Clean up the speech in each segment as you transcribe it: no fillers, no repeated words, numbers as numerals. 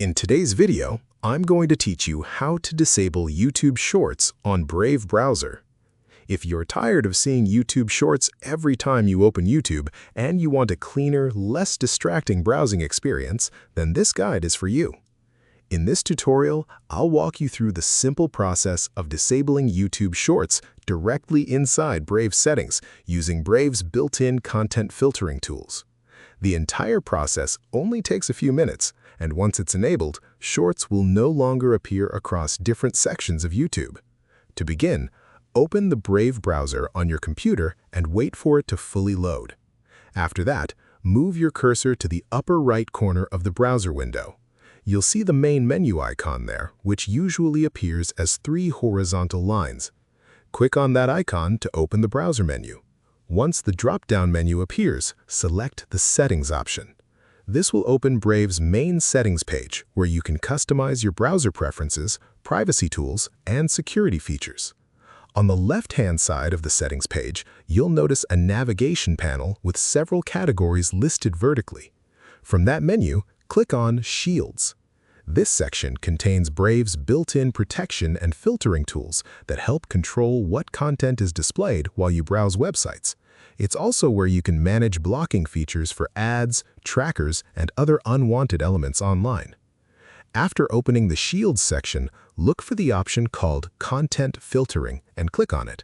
In today's video, I'm going to teach you how to disable YouTube Shorts on Brave browser. If you're tired of seeing YouTube Shorts every time you open YouTube and you want a cleaner, less distracting browsing experience, then this guide is for you. In this tutorial, I'll walk you through the simple process of disabling YouTube Shorts directly inside Brave's settings using Brave's built-in content filtering tools. The entire process only takes a few minutes, and once it's enabled, Shorts will no longer appear across different sections of YouTube. To begin, open the Brave browser on your computer and wait for it to fully load. After that, move your cursor to the upper right corner of the browser window. You'll see the main menu icon there, which usually appears as 3 horizontal lines. Click on that icon to open the browser menu. Once the drop-down menu appears, select the Settings option. This will open Brave's main settings page, where you can customize your browser preferences, privacy tools, and security features. On the left-hand side of the settings page, you'll notice a navigation panel with several categories listed vertically. From that menu, click on Shields. This section contains Brave's built-in protection and filtering tools that help control what content is displayed while you browse websites. It's also where you can manage blocking features for ads, trackers, and other unwanted elements online. After opening the Shields section, look for the option called Content Filtering and click on it.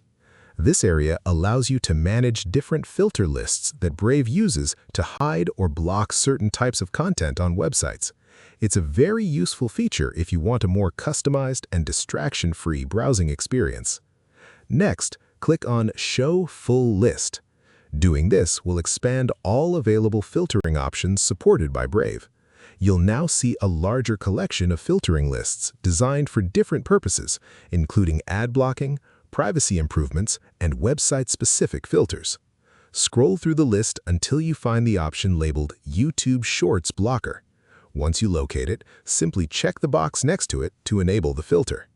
This area allows you to manage different filter lists that Brave uses to hide or block certain types of content on websites. It's a very useful feature if you want a more customized and distraction-free browsing experience. Next, click on Show Full List. Doing this will expand all available filtering options supported by Brave. You'll now see a larger collection of filtering lists designed for different purposes, including ad blocking, privacy improvements, and website-specific filters. Scroll through the list until you find the option labeled YouTube Shorts Blocker. Once you locate it, simply check the box next to it to enable the filter.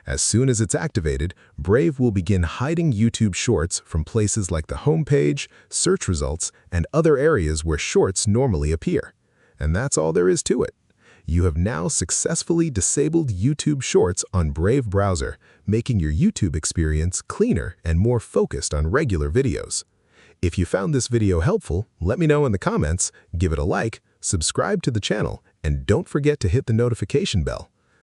As soon as it's activated, Brave will begin hiding YouTube Shorts from places like the home page, search results, and other areas where Shorts normally appear. And that's all there is to it. You have now successfully disabled YouTube Shorts on Brave browser, making your YouTube experience cleaner and more focused on regular videos. If you found this video helpful, let me know in the comments, give it a like, subscribe to the channel, and don't forget to hit the notification bell.